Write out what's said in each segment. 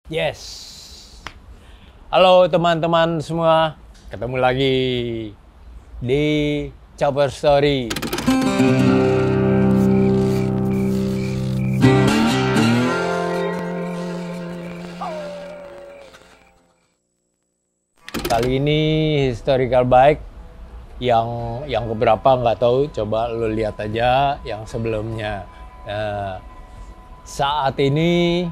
Yes. Halo teman-teman semua, ketemu lagi di Chopper Story. Kali ini historical bike yang keberapa nggak tahu, coba lu lihat aja yang sebelumnya. Saat ini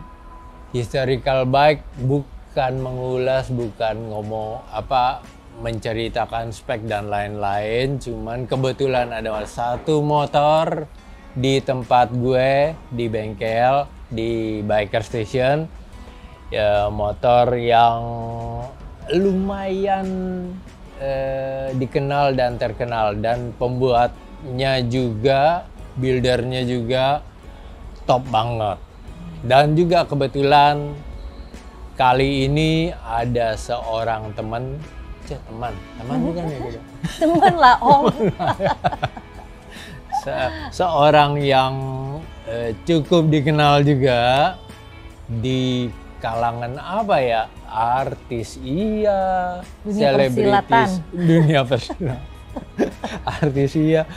historical bike bukan mengulas, bukan ngomong apa, menceritakan spek dan lain-lain, cuman kebetulan ada satu motor di tempat gue di bengkel di Biker Station, ya motor yang lumayan dikenal dan terkenal, dan pembuatnya juga, buildernya juga top banget. Dan juga kebetulan kali ini ada seorang teman bukan ya gitu. Teman lah Om. Seorang yang cukup dikenal juga di kalangan apa ya, artis iya, selebritis, dunia persilatan. Artis iya,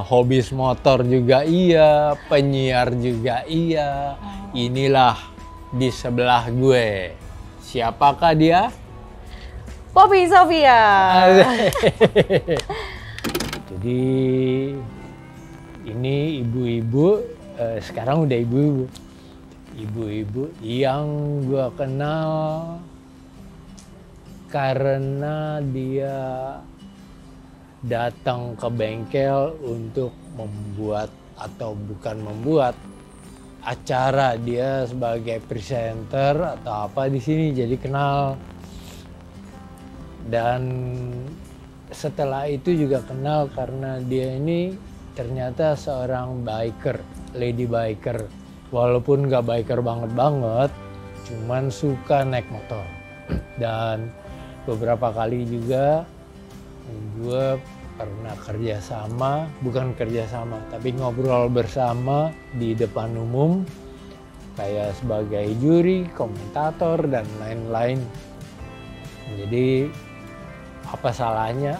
hobis motor juga iya, penyiar juga iya. Inilah di sebelah gue. Siapakah dia? Poppy Sofia. Jadi ini ibu-ibu, sekarang udah ibu-ibu. Ibu-ibu yang gue kenal karena dia datang ke bengkel untuk membuat, atau bukan membuat, acara. Dia sebagai presenter atau apa di sini, jadi kenal. Dan setelah itu juga kenal karena dia ini ternyata seorang biker, lady biker. Walaupun nggak biker banget, cuman suka naik motor. Dan beberapa kali juga gue pernah kerjasama, bukan kerjasama, tapi ngobrol bersama di depan umum, kayak sebagai juri, komentator, dan lain-lain. Jadi apa salahnya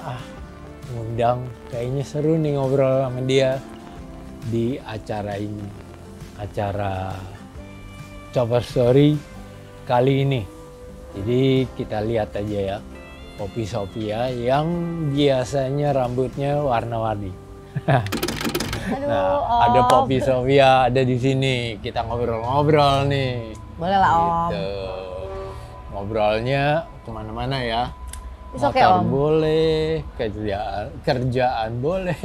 ngundang, kayaknya seru nih ngobrol sama dia di acara ini, acara Chopper Story kali ini. Jadi kita lihat aja ya, Poppy Sofia yang biasanya rambutnya warna-warni. Aduh, ada Poppy Sofia ada di sini. Kita ngobrol-ngobrol nih. Boleh lah Om. Gitu. Ngobrolnya kemana-mana ya. It's Motor okay, Om. boleh, kerjaan boleh,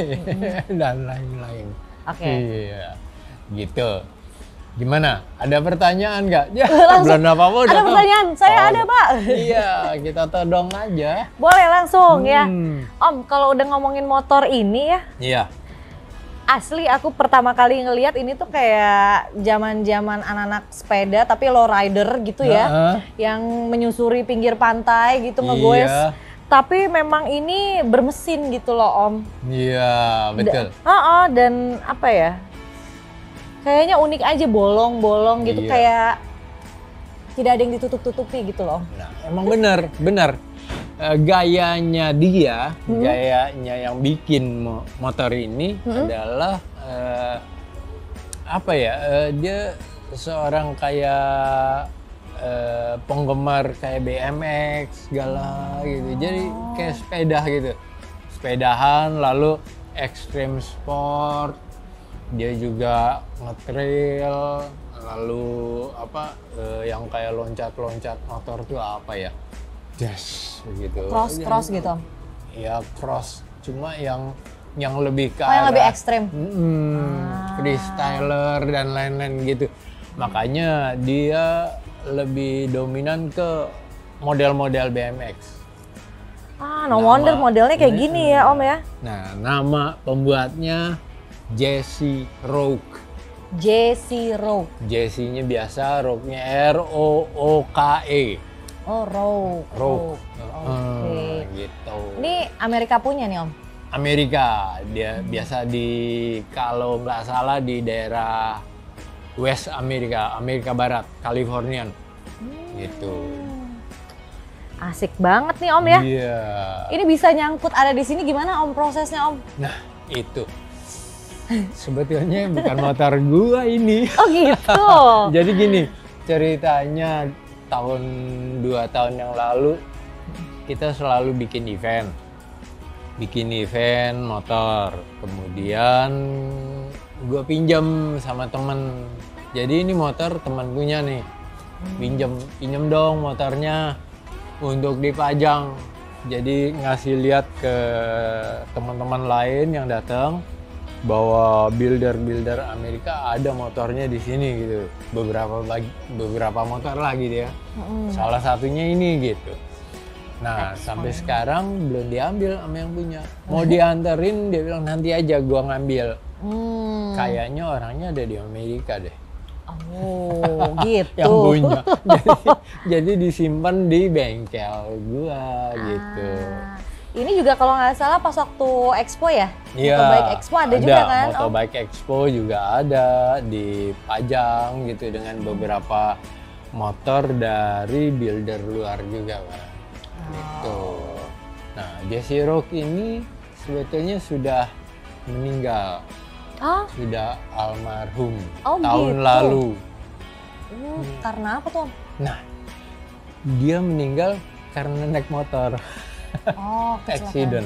dan lain-lain. Oke. Iya, gitu. Gimana? Ada pertanyaan nggak? Ya, Langsung. belum apa-apa udah. Ada pertanyaan? Saya ada, Pak. Iya, kita todong aja. Boleh langsung ya. Hmm. Om, kalau udah ngomongin motor ini ya, Iya. asli aku pertama kali ngelihat ini tuh kayak zaman-zaman anak-anak sepeda tapi low rider gitu ya. Yang menyusuri pinggir pantai gitu ngegoes. Iya. Tapi memang ini bermesin gitu loh Om. Iya, betul. Dan apa ya? Kayaknya unik aja, bolong-bolong gitu, Iya. kayak tidak ada yang ditutup-tutupi gitu loh. Nah, emang benar. Gayanya dia, gayanya yang bikin motor ini adalah apa ya? Dia seorang kayak penggemar kayak BMX segala gitu. Jadi kayak sepeda gitu. Sepedahan, lalu extreme sport. Dia juga nge-trail, lalu apa yang kayak loncat-loncat motor tuh apa ya? Yes, begitu. Cross gitu. Ya cross, cuma yang lebih ke yang arah lebih ekstrim. freestyler dan lain-lain gitu. Makanya dia lebih dominan ke model-model BMX. No wonder modelnya kayak gini ya Om ya. Nah, nama pembuatnya Jesse Roke. Jesse Roke. Jesse-nya biasa, Roke-nya R-O-O-K-E. Oh, Roke. Roke. Oke. Gitu. Ini Amerika punya nih Om? Amerika, dia biasa kalau nggak salah di daerah West Amerika, Amerika Barat, Californian. gitu. Asik banget nih Om ya. Iya. Ini bisa nyangkut ada di sini gimana Om prosesnya Om? Nah itu sebetulnya bukan motor gua ini. Oh gitu. Jadi gini ceritanya, 2 tahun yang lalu kita selalu bikin event motor, kemudian gue pinjam sama temen. Jadi ini motor teman punya nih, pinjam dong motornya untuk dipajang. Jadi ngasih lihat ke teman-teman lain yang datang bahwa builder Amerika ada motornya di sini gitu. Beberapa motor lagi dia. Salah satunya ini gitu. Nah, sampai sekarang belum diambil sama yang punya. Mau dianterin, dia bilang nanti aja gua ngambil. Kayaknya orangnya ada di Amerika deh. Oh, gitu. Yang punya. Jadi disimpan di bengkel gua gitu. Ini juga kalau nggak salah pas waktu Expo ya? Iya. Motobike Expo ada juga kan? Motobike Expo juga ada, dipajang gitu dengan beberapa motor dari builder luar juga kan. Gitu. Nah, Jesse Rock ini sebetulnya sudah meninggal. Sudah almarhum tahun gitu. lalu. Karena apa tuh Om? Nah, dia meninggal karena naik motor. Oh, Accident.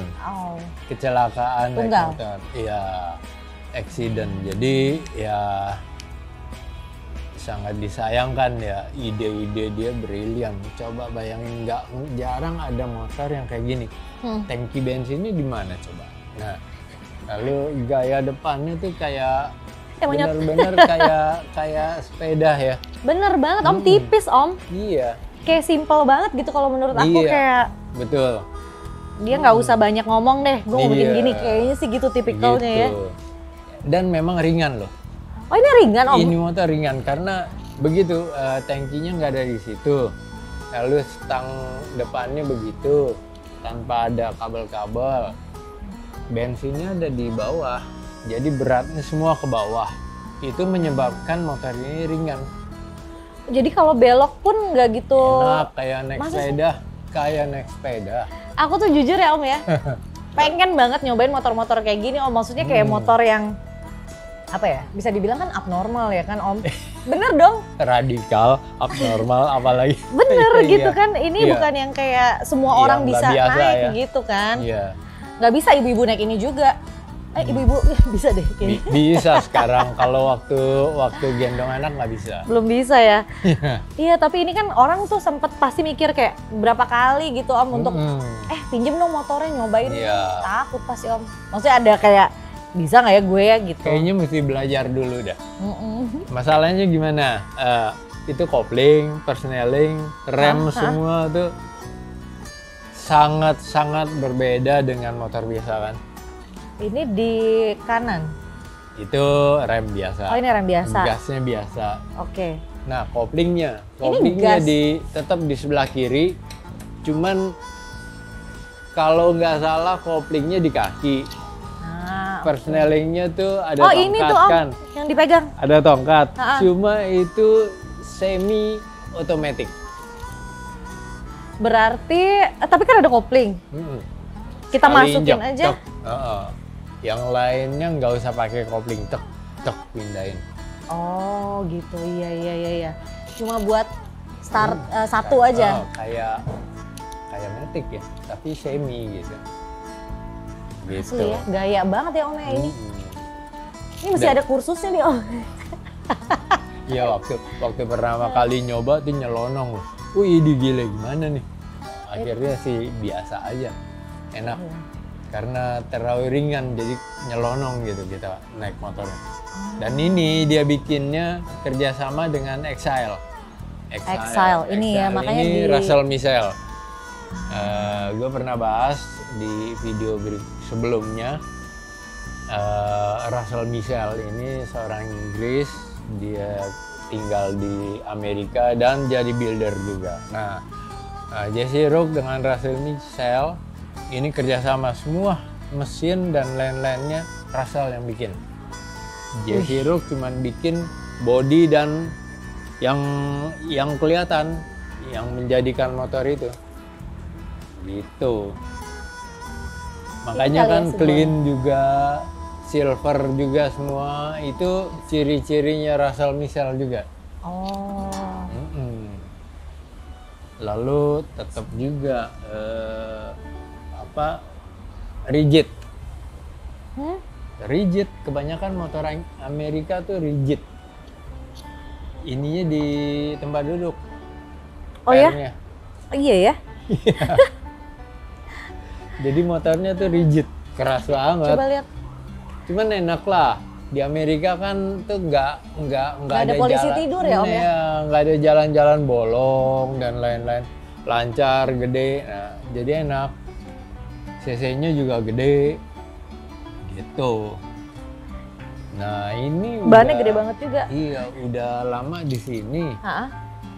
Kecelakaan naik motor. Iya, accident. Jadi ya sangat disayangkan ya, ide-ide dia brilian. Coba bayangin, nggak jarang ada motor yang kayak gini. Tangki bensinnya di mana coba? Nah, lalu gaya depannya tuh kayak benar-benar kayak sepeda ya. Bener banget Om, tipis Om. Iya. Kayak simple banget gitu kalau menurut aku kayak. Betul. Dia nggak usah banyak ngomong deh, gue mau bikin gini, kayaknya sih gitu tipikalnya ya. Dan memang ringan loh. Oh ini ringan Om? Ini motor ringan karena begitu, tangkinya nggak ada di situ. Lalu stang depannya begitu, tanpa ada kabel-kabel. Bensinnya ada di bawah, jadi beratnya semua ke bawah. Itu menyebabkan motor ini ringan. Jadi kalau belok pun nggak gitu. Enak, kayak naik sepeda. Aku tuh jujur ya Om ya, pengen banget nyobain motor-motor kayak gini Om. Maksudnya kayak motor yang apa ya, bisa dibilang kan abnormal ya kan Om. Bener dong? Radikal, abnormal apalagi. Bener gitu kan, ini bukan yang kayak semua orang bisa naik gitu kan. Iya. Nggak bisa ibu-ibu naik ini juga. Ibu-ibu bisa deh kayaknya. Bisa sekarang, kalau waktu gendong anak nggak bisa. Belum bisa ya? Iya, tapi ini kan orang tuh sempet pasti mikir kayak berapa kali gitu Om untuk pinjem dong motornya nyobain. Takut pasti Om. Maksudnya ada kayak bisa nggak ya gue ya gitu. Kayaknya mesti belajar dulu dah. Masalahnya gimana? Itu kopling, persneling, rem semua tuh sangat-sangat berbeda dengan motor biasa kan. Ini di kanan? Itu rem biasa. Oh ini rem biasa? Gasnya biasa. Oke. Nah koplingnya tetap di sebelah kiri. Cuman kalau nggak salah koplingnya di kaki. Persnelingnya tuh ada tongkat ini tuh, Om, kan? Yang dipegang? Ada tongkat. Cuma itu semi otomatis. Berarti, tapi kan ada kopling. Kita masukin aja. Yang lainnya nggak usah pakai kopling, tek pindahin. Oh gitu, iya. Cuma buat start satu aja. Kayak matic ya, tapi semi gitu. Asli ya, gaya banget ya Om ya ini. Ini mesti ada kursusnya nih Om. Iya waktu pertama kali nyoba tuh nyelonong loh. Wih ini gila gimana nih. Akhirnya sih biasa aja, enak. Karena terlalu ringan jadi nyelonong gitu kita naik motornya. Dan ini dia bikinnya kerjasama dengan Exile. Ini ya makanya ini Russell Michel. Gue pernah bahas di video sebelumnya. Russell Michel ini seorang Inggris, dia tinggal di Amerika dan jadi builder juga. Nah, Jesse Rock dengan Russell Michel ini kerjasama, semua mesin dan lain-lainnya Russell yang bikin. Jesse Rock cuman bikin body dan yang kelihatan, yang menjadikan motor itu. Gitu. Makanya kan clean juga, silver juga semua itu ciri-cirinya Russell Mitchell juga. Oh. Lalu tetap juga rigid. Rigid, kebanyakan motor Amerika tuh rigid. Ininya di tempat duduk. Oh ya? Iya ya? Jadi motornya tuh rigid, keras banget. Coba lihat. Cuman enak lah. Di Amerika kan tuh nggak ada polisi jalan, tidur ya Om ya? Nggak ada jalan-jalan bolong dan lain-lain, lancar, gede. Nah, jadi enak. CC-nya juga gede, gitu. Nah ini bannya gede banget juga. Iya, udah lama di sini.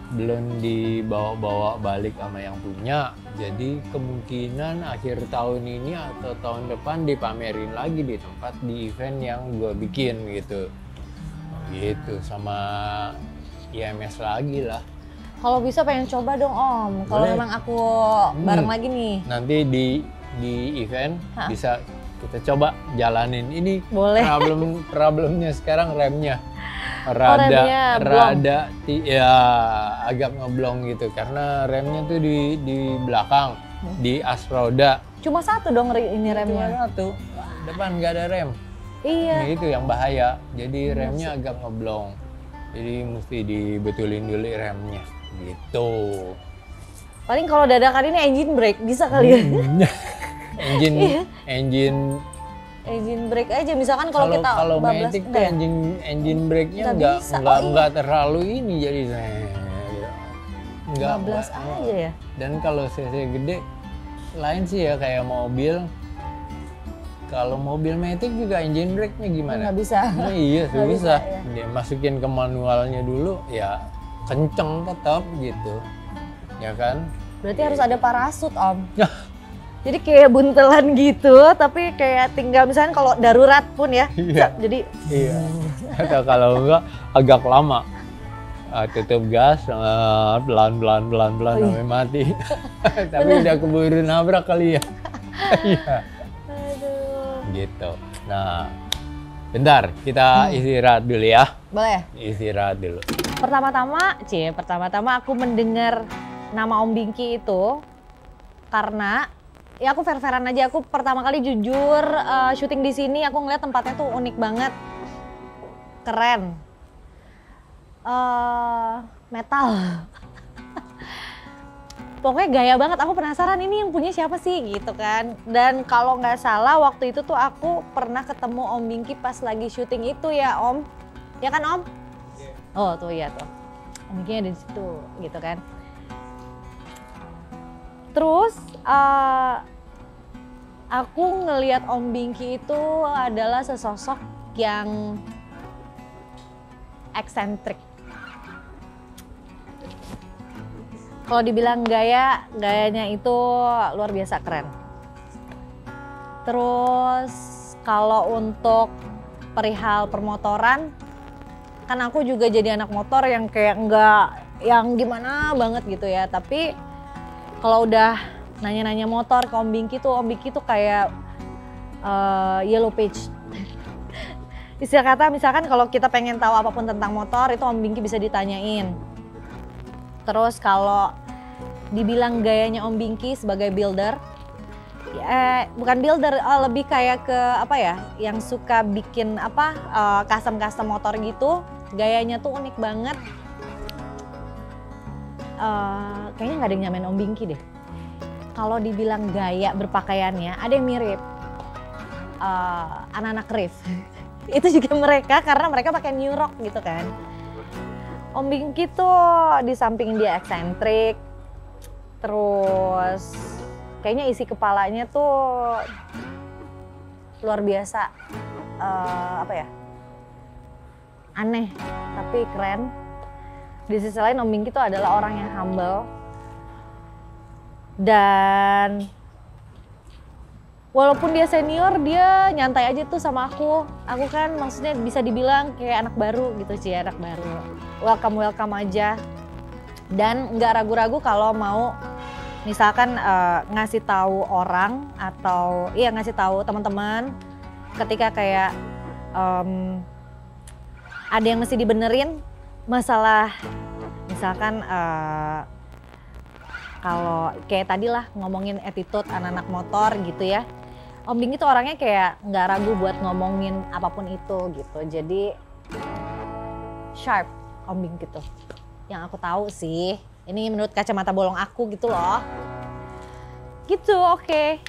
Belum dibawa-bawa balik sama yang punya. Jadi kemungkinan akhir tahun ini atau tahun depan dipamerin lagi di tempat di event yang gue bikin gitu. Gitu sama IMS lagi lah. Kalau bisa pengen coba dong Om. Kalau memang aku bareng lagi nih. Nanti di event bisa kita coba jalanin. Ini boleh. Problemnya sekarang remnya. Rada ya agak ngeblong gitu karena remnya tuh di belakang di as roda. Cuma satu dong ini remnya. Cuma satu, depan nggak ada rem. Iya. Nah, itu yang bahaya. Jadi remnya agak ngeblong. Jadi mesti dibetulin dulu remnya gitu. Paling kalau dadakan ini engine brake bisa kali ya. Engine brake aja misalkan kalau kita kalau Matic tuh engine brake-nya nggak terlalu ini jadi nggak 15 aja ya. Dan kalau CC gede lain sih ya kayak mobil. Kalau mobil Matic juga engine brake-nya gimana? Nggak bisa. Nah, iya susah. Dia masukin ke manualnya dulu ya kenceng tetap gitu. Ya kan? Berarti harus ada parasut Om. Jadi kayak buntelan gitu, tapi kayak tinggal misalnya kalau darurat pun ya, jadi atau kalau enggak agak lama, tutup gas, pelan sampai mati. Tapi udah keburu nabrak kali ya. Aduh. Gitu. Nah, bentar kita istirahat dulu ya. Boleh. Istirahat dulu. Pertama-tama aku mendengar nama Om Bingki itu karena ya aku fair-fairan aja, aku pertama kali jujur syuting di sini aku ngeliat tempatnya tuh unik banget, keren, metal, pokoknya gaya banget. Aku penasaran ini yang punya siapa sih gitu kan. Dan kalau nggak salah waktu itu tuh aku pernah ketemu Om Bingki pas lagi syuting itu ya Om, ya kan Om? Oh tuh ya tuh, Om Bingki ada di situ gitu kan. Terus aku ngelihat Om Bingki itu adalah sesosok yang eksentrik. Kalau dibilang gayanya itu luar biasa keren. Terus kalau untuk perihal permotoran, kan aku juga jadi anak motor yang kayak enggak yang gimana banget gitu ya. Tapi kalau udah nanya-nanya motor ke Om Bingki tuh kayak yellow page. Istilah kata misalkan kalau kita pengen tahu apapun tentang motor itu Om Bingki bisa ditanyain. Terus kalau dibilang gayanya Om Bingki sebagai builder, bukan builder, lebih kayak ke apa ya, yang suka bikin custom motor gitu. Gayanya tuh unik banget. Kayaknya nggak ada yang nyamain Om Bingki deh. Kalau dibilang gaya berpakaiannya ada yang mirip anak-anak Riff. Itu juga mereka karena mereka pakai New Rock gitu kan. Om Bingki tuh di samping dia eksentrik, terus kayaknya isi kepalanya tuh luar biasa, aneh tapi keren. Di sisi lain Om Bingki tuh adalah orang yang humble dan walaupun dia senior, dia nyantai aja tuh sama aku. Aku kan maksudnya bisa dibilang kayak anak baru gitu sih, anak baru. welcome aja. Dan nggak ragu-ragu kalau mau misalkan ngasih tahu orang atau ngasih tahu teman-teman ketika kayak ada yang mesti dibenerin masalah misalkan kalau kayak tadi lah ngomongin attitude anak-anak motor gitu ya. Om Bing itu orangnya kayak nggak ragu buat ngomongin apapun itu gitu. Jadi sharp Om Bing gitu. Yang aku tahu sih, ini menurut kacamata bolong aku gitu loh. Gitu, oke.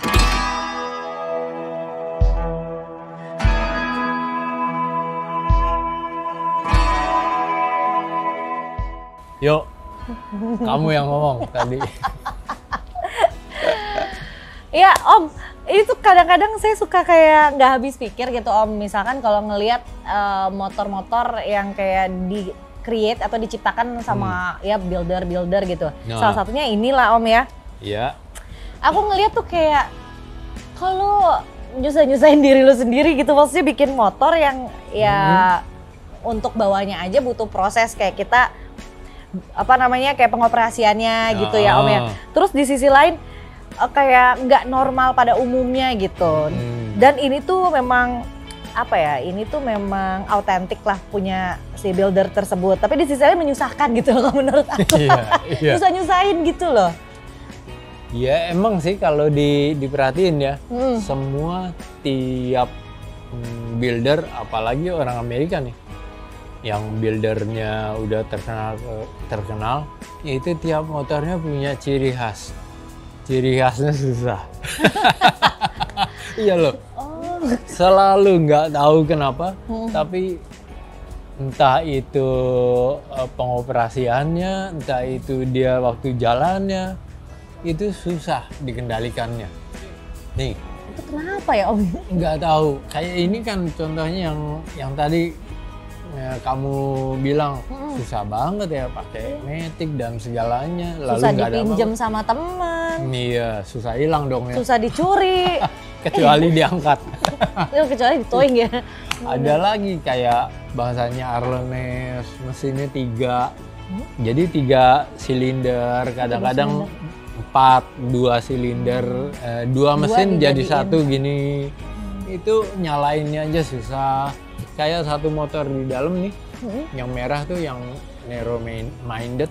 Yuk, kamu yang ngomong tadi. Iya Om, itu kadang-kadang saya suka kayak nggak habis pikir gitu Om. Misalkan kalau ngelihat motor-motor yang kayak di create atau diciptakan sama ya builder gitu. Nah. Salah satunya inilah Om ya. Iya. Aku ngelihat tuh kayak kalau nyusahin diri lu sendiri gitu, maksudnya bikin motor yang ya untuk bawanya aja butuh proses kayak kita kayak pengoperasiannya gitu ya Om ya. Terus di sisi lain kayak nggak normal pada umumnya gitu. Dan ini tuh memang ini tuh memang autentik lah punya si builder tersebut. Tapi di sisi lain menyusahkan gitu loh menurut aku. Iya. Nyusahin gitu loh. Ya emang sih kalau diperhatiin ya, semua tiap builder, apalagi orang Amerika nih, yang buildernya udah terkenal, itu tiap motornya punya ciri khas. Ciri khasnya susah. Iya loh. Selalu nggak tahu kenapa, tapi entah itu pengoperasiannya, entah itu dia waktu jalannya, itu susah dikendalikannya. Nih. Itu kenapa ya Om? Nggak tahu. Kayak ini kan contohnya yang tadi ya, kamu bilang susah banget ya pakai matic dan segalanya. Lalu susah dipinjam sama teman. Iya, susah hilang dong ya. Susah dicuri. Kecuali diangkat. Kecuali ditowing ya. Ada lagi kayak bahasanya Arlenes, mesinnya 3. Jadi 3 silinder, kadang-kadang 4, 2 silinder, 2 mesin jadi 1 gini. Itu nyalainnya aja susah. Kayak satu motor di dalam nih, yang merah tuh yang narrow minded.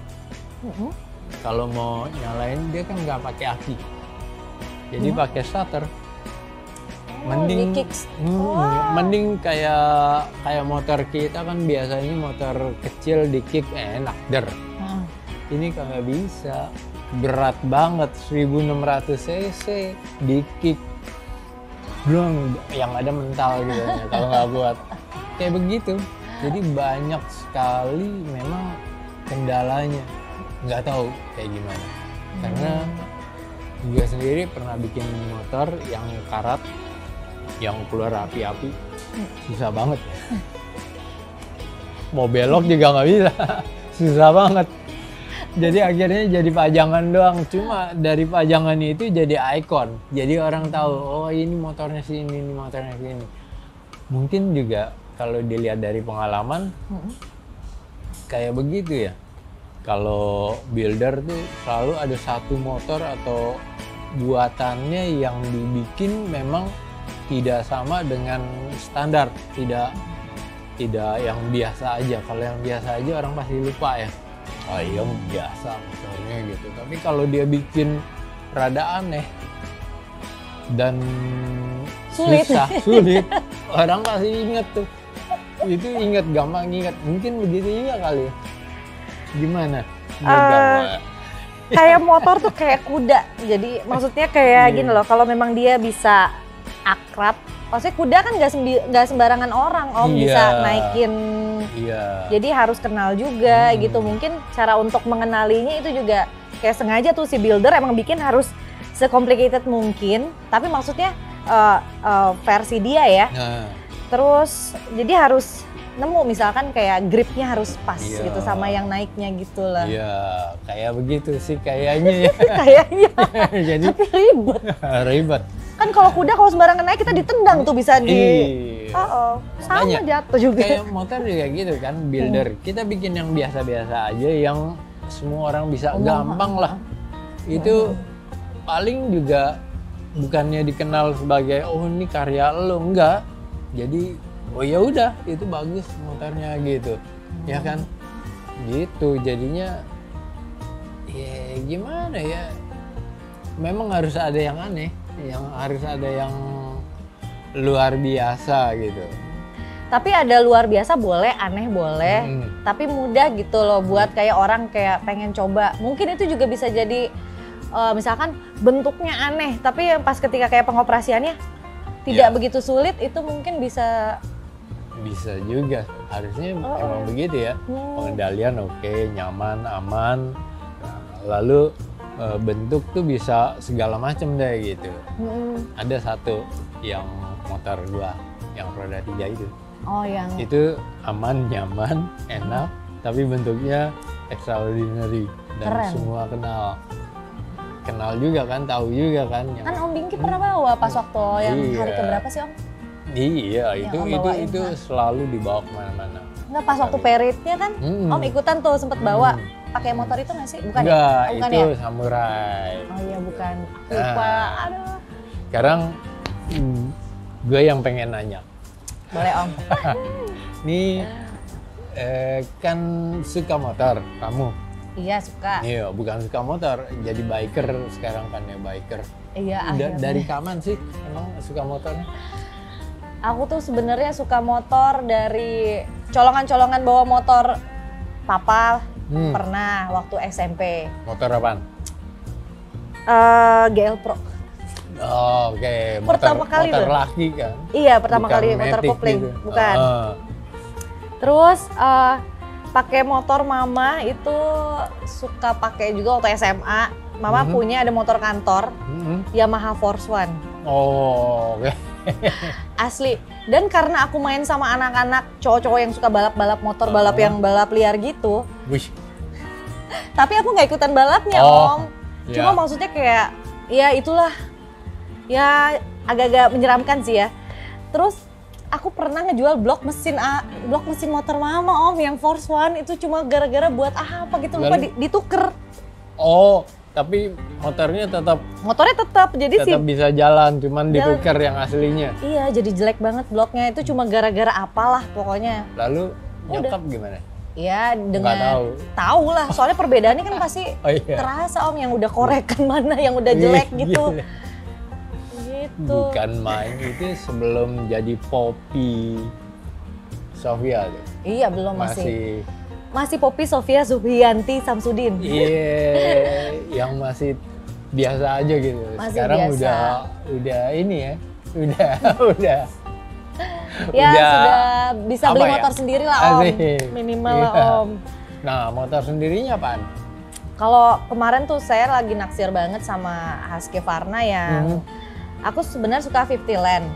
Kalau mau nyalain dia kan nggak pakai aki, jadi pakai starter. Mending kayak motor kita kan biasanya motor kecil di kick enak der. Ini kagak bisa, berat banget 1600 cc di kick. Belum yang ada mental gitu ya, kalau nggak buat kayak begitu. Jadi banyak sekali memang kendalanya, nggak tahu kayak gimana. Karena gue sendiri pernah bikin motor yang karat, yang keluar api-api, susah banget. Mau belok juga nggak bisa, susah banget. Jadi akhirnya jadi pajangan doang. Cuma dari pajangan itu jadi ikon. Jadi orang tahu, oh ini motornya sini, ini motornya sini. Mungkin juga kalau dilihat dari pengalaman, kayak begitu ya. Kalau builder tuh selalu ada satu motor atau buatannya yang dibikin memang tidak sama dengan standar. Tidak yang biasa aja. Kalau yang biasa aja orang pasti lupa ya. Oh iya biasa motornya gitu. Tapi kalau dia bikin rada aneh dan sulit, orang pasti inget tuh. Itu inget, gampang inget. Mungkin begitu juga kali ya. Gimana? Kayak motor tuh kayak kuda. Jadi maksudnya kayak gini loh. Kalau memang dia bisa akrab, maksudnya kuda kan nggak sembarangan orang Om bisa naikin. Jadi harus kenal juga gitu. Mungkin cara untuk mengenalinya itu juga kayak sengaja tuh si builder emang bikin harus se-complicated mungkin. Tapi maksudnya versi dia ya. Terus jadi harus nemu misalkan kayak gripnya harus pas gitu sama yang naiknya gitu lah. Iya, kayak begitu sih kayaknya ya. Kayaknya. Jadi tapi ribet. Ribet. Kan kalau kuda kalau sembarangan naik kita ditendang tuh bisa di Sama jatuh juga. Kayak motor juga gitu kan, builder. Kita bikin yang biasa-biasa aja, yang semua orang bisa gampang lah. Itu paling juga bukannya dikenal sebagai oh ini karya lo, enggak. Jadi oh ya udah itu bagus motornya gitu. Ya kan? Gitu jadinya ya gimana ya? Memang harus ada yang aneh, yang harus ada yang luar biasa gitu. Tapi ada luar biasa boleh, aneh boleh, tapi mudah gitu loh buat kayak orang kayak pengen coba. Mungkin itu juga bisa jadi misalkan bentuknya aneh, tapi pas ketika kayak pengoperasiannya tidak begitu sulit, itu mungkin bisa juga. Harusnya emang begitu ya. Pengendalian oke, nyaman, aman. Nah, lalu bentuk tuh bisa segala macam deh gitu. Ada satu yang motor gua yang roda 3 itu. Itu aman, nyaman, enak, tapi bentuknya extraordinary dan keren. Semua kenal juga kan, tahu juga kan. Kan Om Bingki pernah bawa pas waktu yang hari keberapa sih Om? Iya, itu selalu dibawa kemana-mana. Enggak, pas waktu peritnya kan Om ikutan tuh sempet bawa. Pakai motor itu nggak sih? Bukan enggak, ya? Bukan itu ya? Samurai. Oh iya, bukan. Lupa, aduh. Sekarang gue yang pengen nanya. Boleh Om. Nih kan suka motor kamu? Iya suka. Iya, bukan suka motor, jadi biker sekarang kan ya, biker. Iya. Dari kapan sih emang suka motornya? Aku tuh sebenarnya suka motor dari colongan-colongan bawa motor papa. Pernah waktu SMP. Motor apaan? GL Pro. Oh, oke. Pertama kali motor laki kan? Iya, pertama kali motor kopling, gitu. Bukan. Terus pakai motor mama itu suka pakai juga waktu SMA. Mama punya ada motor kantor, Yamaha Force One. Oh, oke. Asli. Dan karena aku main sama anak-anak cowok-cowok yang suka balap-balap motor, balap yang balap liar gitu. Wih. Tapi aku nggak ikutan balapnya, Om. Cuma maksudnya kayak, ya itulah. Ya agak-agak menyeramkan sih ya. Terus aku pernah ngejual blok mesin motor mama Om yang Force One itu cuma gara-gara buat apa gitu, lupa dituker. Oh, tapi motornya tetap jadi tetap bisa jalan, cuman dituker yang aslinya. Iya, jadi jelek banget bloknya itu cuma gara-gara apalah pokoknya. Lalu nyokap gimana? Ya dengan tahu lah, soalnya perbedaannya kan pasti terasa Om, yang udah korekan mana yang udah jelek gitu. Bukan main itu sebelum jadi Poppy Sofia tuh. Iya, belum masih Poppy Sofia Subianti Samsudin. Iya, yang masih biasa aja gitu. Sekarang biasa. udah ini ya. Udah. Ya sudah bisa beli motor sendiri lah Om. Minimal lah Om. Nah, motor sendirinya apaan? Kalau kemarin tuh saya lagi naksir banget sama Husqvarna yang aku sebenarnya suka 50 Land.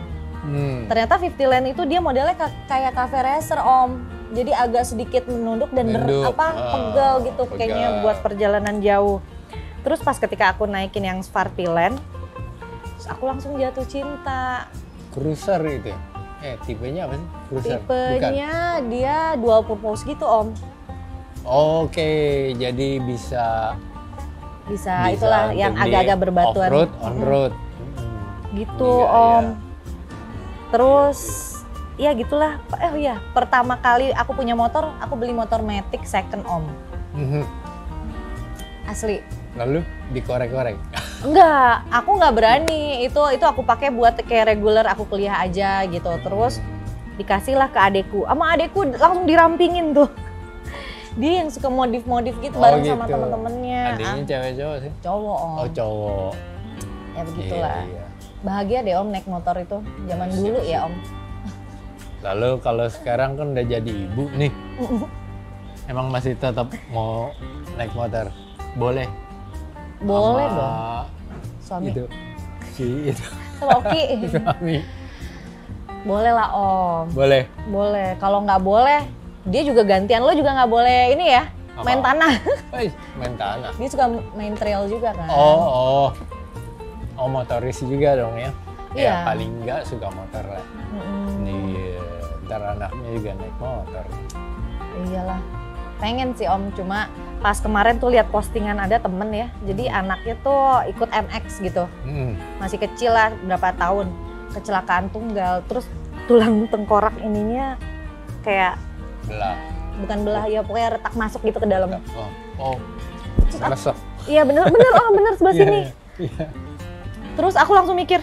Ternyata 50 Land itu dia modelnya kayak cafe racer Om. Jadi agak sedikit menunduk dan pegel gitu kayaknya buat perjalanan jauh. Terus pas ketika aku naikin yang Sparty Land, aku langsung jatuh cinta. Cruiser itu? Tipenya apa sih? Cruiser? Tipenya bukan. Dia dual purpose gitu Om. Oke, jadi bisa itulah yang agak-agak berbatuan. Off-road, on-road. Gitu Om. Terus ya gitulah. Pertama kali aku punya motor, aku beli motor Matic second Om. Asli. Lalu dikorek-korek? Enggak, aku nggak berani. Itu aku pakai buat kayak reguler aku kuliah aja gitu. Terus dikasihlah ke adekku. Sama adekku langsung dirampingin tuh. Dia yang suka modif-modif gitu bareng sama temen-temennya. Adiknya cewek cowok sih? Cowok Om. Oh cowok. Ya begitulah. Iya. Bahagia deh Om naik motor itu, zaman dulu ya Om. Lalu kalau sekarang kan udah jadi ibu nih, emang masih tetap mau naik motor? Boleh? Boleh dong. Suami? Itu. Sama Oki? Suami. Boleh lah Om. Boleh? Boleh, kalau nggak boleh, dia juga gantian, lo juga nggak boleh ini ya, main tanah. Main tanah? Dia suka main trail juga kan. Oh motoris juga dong ya? Iya. Ya paling enggak suka motor lah. Iya. ntar anaknya juga naik motor. Iyalah, pengen sih Om, cuma pas kemarin tuh lihat postingan ada temen ya, jadi anaknya tuh ikut MX gitu, masih kecil lah, berapa tahun, kecelakaan tunggal, terus tulang tengkorak ininya kayak belah, bukan belah ya, pokoknya retak masuk gitu ke dalam. Resek. Iya bener Om, bener sebelah sini. Yeah. Terus aku langsung mikir,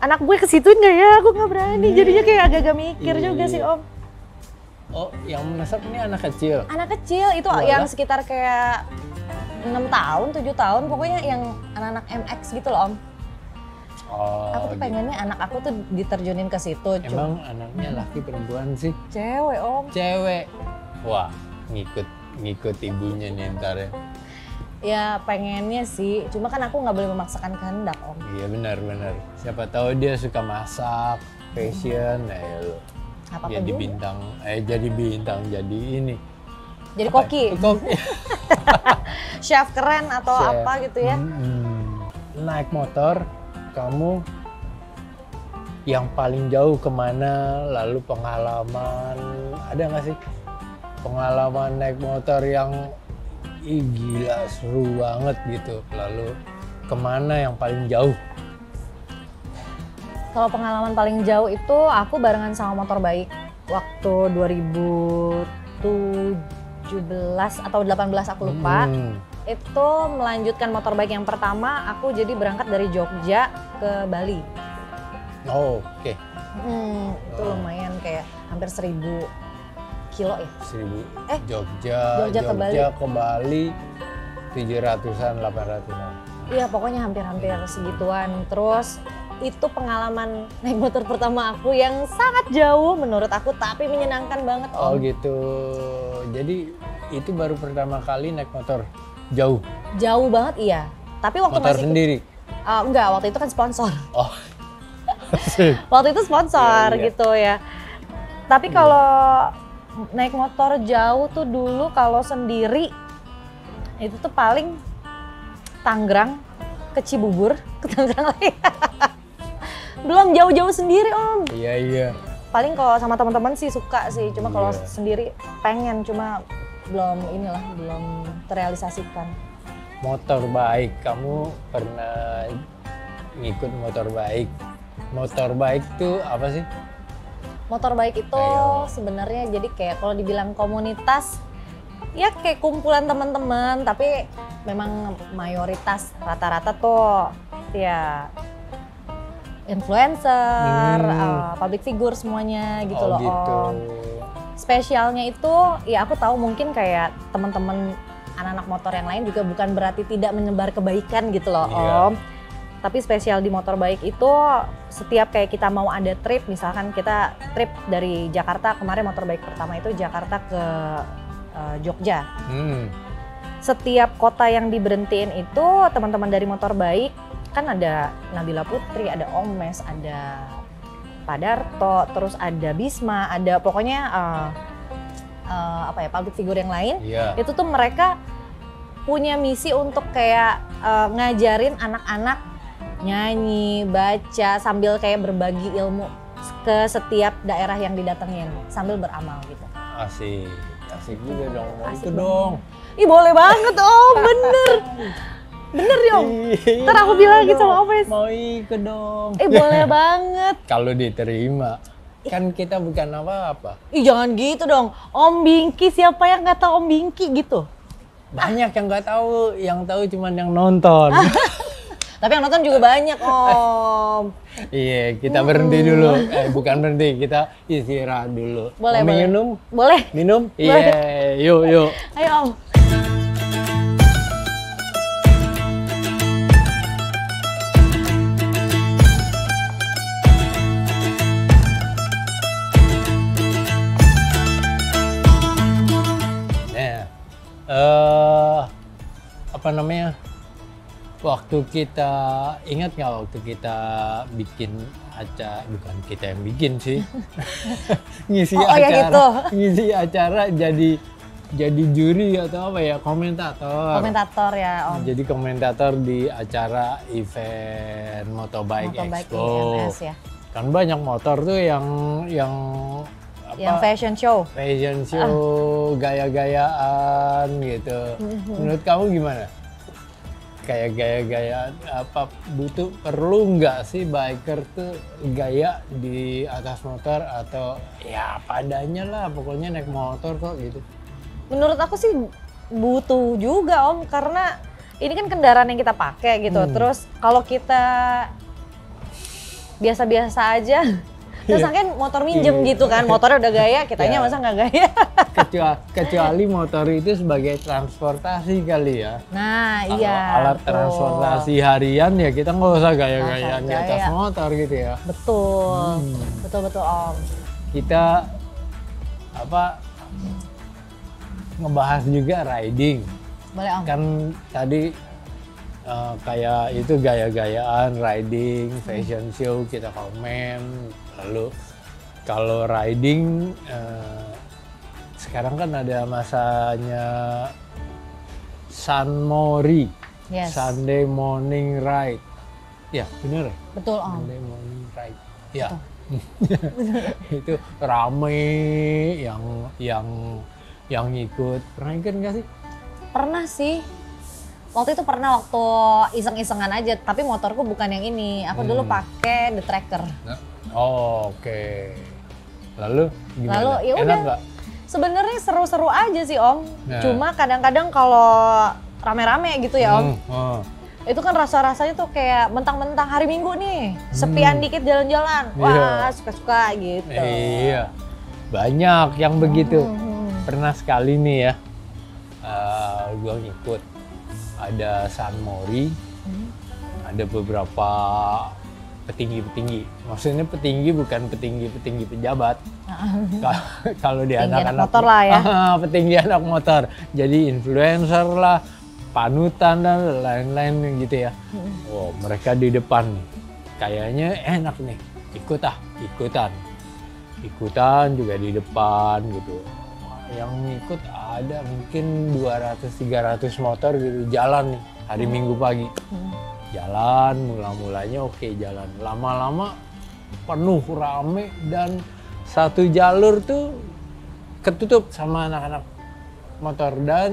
anak gue kesituin nggak ya? Aku nggak berani, jadinya kayak agak-agak mikir juga sih Om. Oh, yang menasab ini anak kecil? Anak kecil, itu yang sekitar kayak 6 tahun, 7 tahun, pokoknya yang anak-anak MX gitu loh Om. Oh, aku tuh pengennya anak aku tuh diterjunin ke situ. Emang anaknya laki perempuan sih? Cewek Om. Cewek? Wah, ngikut ibunya nih ntar ya. Ya pengennya sih, cuma kan aku nggak boleh memaksakan kehendak Om. Iya benar. Siapa tahu dia suka masak, passion, lo. Jadi bintang, jadi ini. Jadi koki. Koki. Chef keren atau Chef. apa gitu ya. Naik motor, kamu yang paling jauh kemana, lalu pengalaman, ada nggak sih? Pengalaman naik motor yang gila seru banget gitu, lalu kemana yang paling jauh? Kalau pengalaman paling jauh itu aku barengan sama motor baik waktu 2017 atau 18 aku lupa. Itu melanjutkan motor baik yang pertama, aku jadi berangkat dari Jogja ke Bali. Oh, oke. Itu lumayan kayak hampir 1000 kilo ya? 1000. Jogja ke Bali 700-an, 800-an. Iya, pokoknya hampir-hampir segituan. Terus itu pengalaman naik motor pertama aku yang sangat jauh menurut aku, tapi menyenangkan banget Om. Oh gitu, jadi itu baru pertama kali naik motor jauh? Jauh banget iya, tapi waktu motor masih sendiri? Enggak, waktu itu kan sponsor. Oh. Waktu itu sponsor gitu ya. Tapi kalau naik motor jauh tuh dulu kalau sendiri itu tuh paling Tangerang ke Cibubur, ke Tangerang lagi. Belum jauh-jauh sendiri Om. Iya. Paling kalau sama teman-teman sih suka sih, cuma kalau sendiri pengen, cuma belum terrealisasikan. Motor baik, kamu pernah ngikut motor baik? Motor baik tuh apa sih? Motor baik itu sebenarnya jadi kayak kalau dibilang komunitas, ya kayak kumpulan teman-teman, tapi memang mayoritas rata-rata tuh ya influencer, public figure semuanya gitu loh gitu. Om. Spesialnya itu ya aku tahu mungkin kayak teman-teman anak-anak motor yang lain juga bukan berarti tidak menyebar kebaikan gitu loh Om. Tapi spesial di motor baik itu setiap kayak kita mau ada trip, misalkan kita trip dari Jakarta, kemarin motor baik pertama itu Jakarta ke Jogja. Setiap kota yang diberhentiin itu teman-teman dari motor baik, kan ada Nabila Putri, ada Omes, ada Pak Darto, terus ada Bisma, ada pokoknya public figure yang lain. Itu tuh mereka punya misi untuk kayak ngajarin anak-anak nyanyi, baca, sambil kayak berbagi ilmu ke setiap daerah yang didatengin sambil beramal gitu. Asik juga dong, itu dong. Ih boleh banget Om, bener ya Om. Ntar aku bilang lagi sama Omes. Mau ikut dong. Boleh banget. Kalau diterima, kan kita bukan apa-apa. Jangan gitu dong, Om Bingki, siapa yang nggak tahu Om Bingki gitu? Banyak yang nggak tahu, yang tahu cuman yang nonton. Tapi yang nonton juga banyak Om. Iya, kita berhenti dulu. Bukan berhenti, kita istirahat dulu. Boleh, mau minum? Boleh. Minum? Iya, yuk. Ayo Om. Nah, waktu kita, ingat nggak waktu kita bikin acara, bukan kita yang bikin sih, ngisi acara jadi juri atau apa ya, komentator ya Om. Jadi komentator di acara event Motobike Expo. IMS ya. Kan banyak motor tuh yang Yang fashion show. Fashion show, gaya-gayaan gitu. Menurut kamu gimana? Kayak gaya-gayaan apa perlu nggak sih biker tuh gaya di atas motor atau ya padanya lah pokoknya naik motor kok gitu? Menurut aku sih butuh juga Om, karena ini kan kendaraan yang kita pakai gitu. Terus kalau kita biasa-biasa aja, terus kan motor minjem gitu kan, motornya udah gaya, kitanya masa nggak gaya? Kecuali motor itu sebagai transportasi kali ya. Nah kalau iya. alat transportasi harian ya kita nggak usah gaya-gayaan di atas motor gitu ya. Betul, betul Om. Kita ngebahas juga riding. Boleh Om. Kan tadi kayak itu gaya-gayaan, riding, fashion show kita komen. Lalu kalau riding sekarang kan ada masanya Sunmori, Sunday morning ride. Ya bener ya? Betul Om. Sunday morning ride. Ya. Itu rame yang ikut. Pernah ikut nggak sih? Pernah sih. Waktu itu pernah waktu iseng-isengan aja, tapi motorku bukan yang ini. Aku dulu pakai The Tracker. Oh, oke. Lalu gimana? Lalu ya enak udah. nggak? Sebenarnya seru-seru aja sih Om. Cuma kadang-kadang kalau rame-rame gitu ya Om. Itu kan rasa-rasanya tuh kayak mentang-mentang hari Minggu nih, sepian dikit jalan-jalan. Wah, suka-suka gitu. Iya. Banyak yang begitu. Pernah sekali nih ya. Gua ngikut. Ada Sunmori, ada beberapa petinggi-petinggi. Maksudnya petinggi bukan petinggi-petinggi pejabat. Kalau di anak-anak motor lah ya. Petinggi anak motor. Jadi influencer lah, panutan dan lain-lain gitu ya. Oh, mereka di depan nih. Kayaknya enak nih. Ikutan juga di depan gitu. Yang ikut ada mungkin 200-300 motor gitu jalan nih hari Minggu pagi. Jalan, mulanya oke jalan. Lama-lama penuh rame dan satu jalur tuh ketutup sama anak-anak motor dan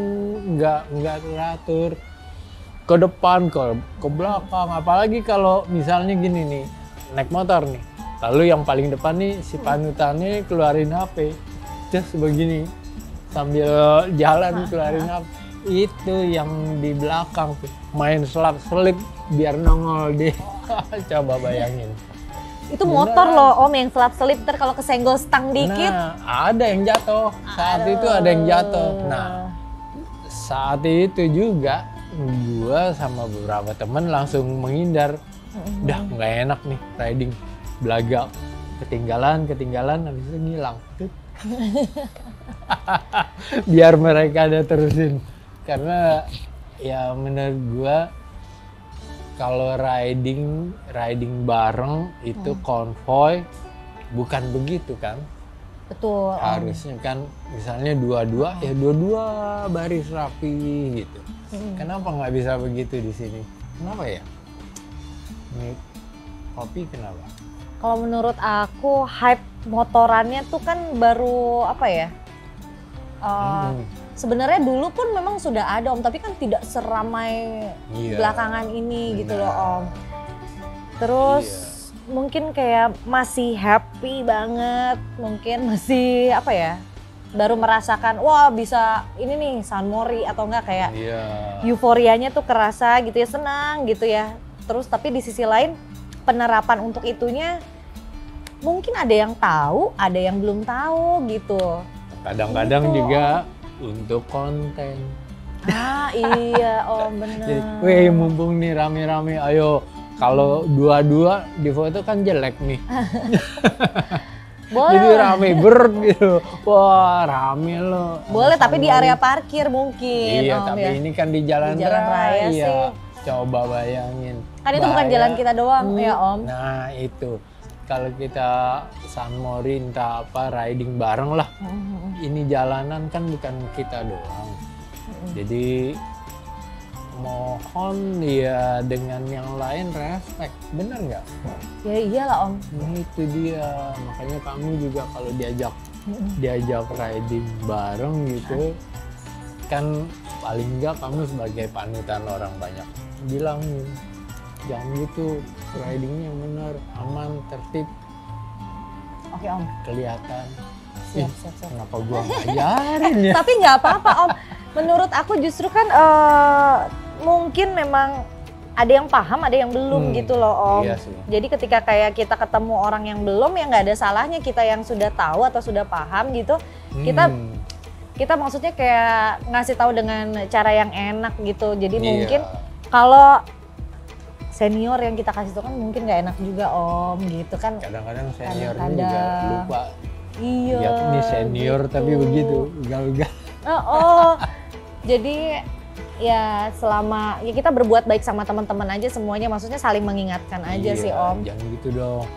nggak teratur ke depan ke belakang. Apalagi kalau misalnya gini nih naik motor nih, lalu yang paling depan nih si panutannya keluarin HP, just begini. Sambil jalan keluarin HP, itu yang di belakang tuh main selip biar nongol deh. Coba bayangin. Itu motor loh Om yang selip ntar kalau kesenggol stang dikit. Nah, ada yang jatuh. Saat itu ada yang jatuh. Nah, saat itu juga gua sama beberapa temen langsung menghindar. Udah nggak enak nih riding. Belaga ketinggalan habis itu ngilang. Biar mereka ada terusin. Karena ya menurut gua kalau riding bareng itu konvoy bukan begitu kan? Betul. Harusnya kan misalnya dua-dua ya dua-dua baris rapi gitu. Kenapa nggak bisa begitu di sini? Kenapa ya? Ini kopi kenapa? Kalau menurut aku hype motorannya tuh kan baru apa ya? Sebenarnya dulu pun memang sudah ada Om, tapi kan tidak seramai belakangan ini gitu loh Om. Terus mungkin kayak masih happy banget, mungkin masih apa ya? Baru merasakan wah bisa ini nih Sunmori atau enggak kayak euforianya tuh kerasa gitu ya, senang gitu ya. Terus tapi di sisi lain penerapan untuk itunya mungkin ada yang tahu, ada yang belum tahu gitu. Kadang-kadang juga untuk konten. Iya Om, bener. Jadi, weh mumpung nih rame-rame, ayo kalau dua-dua di foto kan jelek nih. Boleh. Jadi rame gitu. Wah rame loh. Boleh tapi di area parkir mungkin. Iya Om, tapi ya. ini kan di jalan raya sih. sih. Coba bayangin. Kan itu bukan jalan kita doang ya Om. Nah itu. Kalau kita Sunmori entah apa riding bareng lah. Ini jalanan kan bukan kita doang. Jadi mohon ya dengan yang lain respect, bener nggak? Ya iyalah Om. Nah, itu dia, makanya kami juga kalau diajak diajak riding bareng gitu, kan paling enggak kamu sebagai panutan orang banyak bilangin, jangan gitu, ridingnya yang benar, aman, tertib. Oke Om. Kelihatan. Siap. Kenapa gua ngajarin ya? Tapi nggak apa-apa Om. Menurut aku justru kan mungkin memang ada yang paham, ada yang belum gitu loh Om. Iya sih. Jadi ketika kayak kita ketemu orang yang belum, ya nggak ada salahnya kita yang sudah tahu atau sudah paham gitu. Kita maksudnya kayak ngasih tahu dengan cara yang enak gitu. Jadi mungkin kalau senior yang kita kasih tahu kan mungkin nggak enak juga Om gitu kan. Kadang-kadang senior juga lupa. Iya. Ya, ini senior gitu. Tapi begitu, ugal-ugal. Jadi ya selama ya kita berbuat baik sama teman-teman aja semuanya, maksudnya saling mengingatkan aja sih Om. Jangan gitu dong.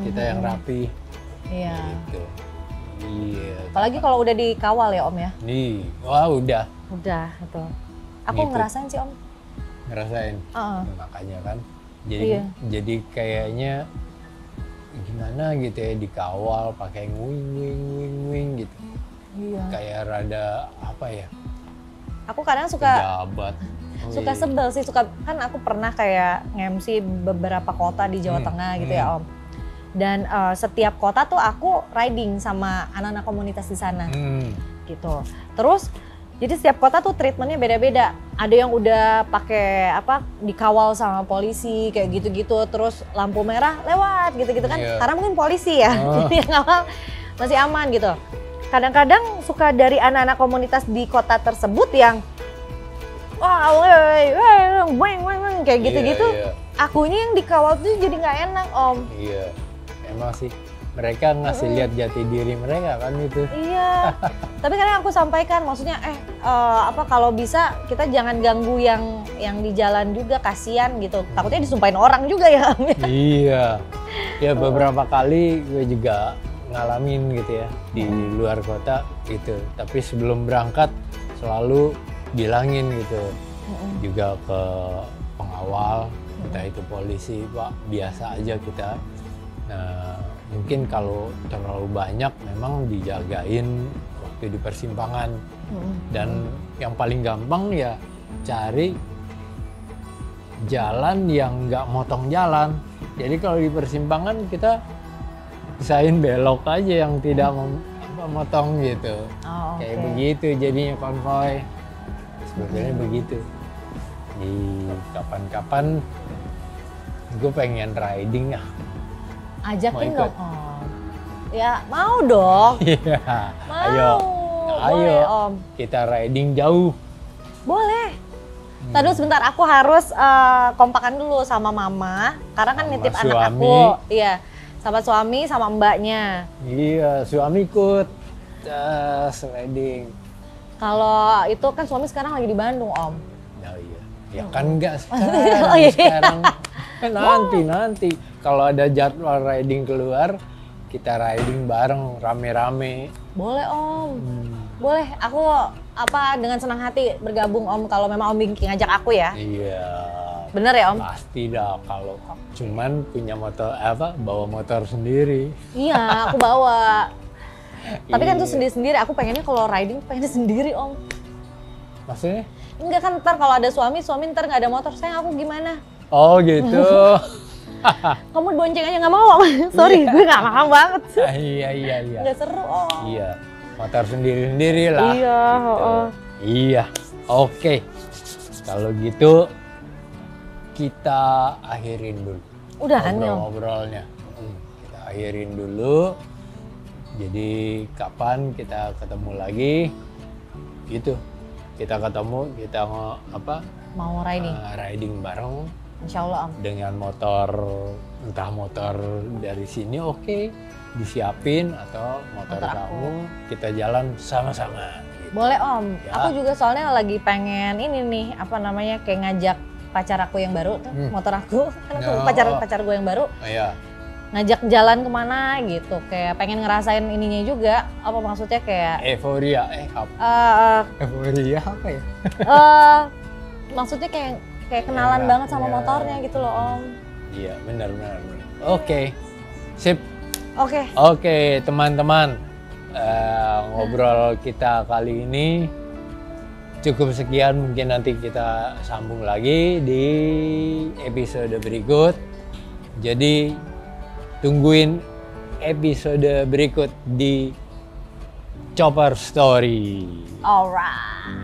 Kita yang rapi. Iya. Gitu. Iya. Apalagi kalau udah dikawal ya Om ya. Nih, wah udah. Udah itu. Aku Gitu. ngerasain sih Om. Ngerasain. Makanya kan. Jadi kayaknya gimana gitu ya, dikawal pakai wing gitu. Iya. Kayak rada apa ya? Aku kadang suka pejabat. Suka sebel sih, kan aku pernah kayak nge-MC beberapa kota di Jawa Tengah gitu ya Om. Dan setiap kota tuh aku riding sama anak-anak komunitas di sana gitu. Terus jadi setiap kota tuh treatmentnya beda-beda. Ada yang udah pakai dikawal sama polisi kayak gitu-gitu. Terus lampu merah lewat gitu-gitu kan. Karena mungkin polisi ya, jadi yang ngawal masih aman gitu. Kadang-kadang suka dari anak-anak komunitas di kota tersebut yang kayak gitu-gitu. Akunya yang dikawal tuh jadi nggak enak Om. Iya, emang sih mereka ngasih lihat jati diri mereka kan itu. Iya, tapi kadang aku sampaikan maksudnya kalau bisa kita jangan ganggu yang di jalan juga, kasihan gitu. Takutnya disumpahin orang juga ya Om. Iya, ya beberapa kali gue juga ngalamin gitu ya di luar kota gitu, tapi sebelum berangkat selalu bilangin gitu juga ke pengawal, entah itu polisi, Pak biasa aja kita. Nah, mungkin kalau terlalu banyak memang dijagain waktu di persimpangan. Dan yang paling gampang ya cari jalan yang nggak motong jalan. Jadi kalau di persimpangan kita usahain belok aja yang tidak memotong gitu. Kayak begitu jadinya konvoy. Sebetulnya begitu. Di kapan-kapan gue pengen riding ya. Ajakin dong Om. Ya mau dong. Iya. Ayo. Boleh, Om. Kita riding jauh. Boleh. Tadi sebentar, aku harus kompakan dulu sama mama. Karena kan nitip anak aku. Iya. Sama suami, sama mbaknya. Iya, suami ikut riding. Kalau itu kan suami sekarang lagi di Bandung, Om. Oh iya. Ya kan enggak sekarang. Sekarang kan nanti. Kalau ada jadwal riding keluar, kita riding bareng, rame-rame. Boleh Om. Boleh, aku dengan senang hati bergabung Om kalau memang Om ngajak aku ya. Iya. Bener ya Om? Pasti dah, kalau cuman punya motor bawa motor sendiri. Iya, aku bawa. Tapi kan itu sendiri-sendiri, aku pengennya kalau riding pengennya sendiri Om. Maksudnya? Enggak kan, ntar kalau ada suami ntar nggak ada motor, sayang aku gimana? Oh gitu. Kamu bonceng aja nggak mau Om. Sorry, gue nggak mau banget. Iya. Nggak seru Om. Iya, motor sendiri-sendiri lah. Iya. Gitu. Iya, oke. Kalau gitu kita akhirin dulu. Udah Om. Ngobrolnya. Kita akhirin dulu. Jadi kapan kita ketemu lagi? Gitu. Kita ketemu, kita mau riding. Riding bareng. Insya Allah Om. Dengan entah motor dari sini oke, disiapin atau motor kamu kita jalan sama-sama. Gitu. Boleh Om. Ya. Aku juga soalnya lagi pengen ini nih kayak ngajak pacar aku yang baru tuh, motor aku kan aku pacar gue yang baru. Iya. Ngajak jalan kemana gitu, kayak pengen ngerasain ininya juga, maksudnya kayak euforia, euforia apa ya? Maksudnya kayak kenalan banget sama motornya gitu loh Om. Iya benar. Oke, sip. Oke. Oke teman-teman, ngobrol kita kali ini. Cukup sekian, mungkin nanti kita sambung lagi di episode berikut. Jadi tungguin episode berikut di Chopper Story. Alright.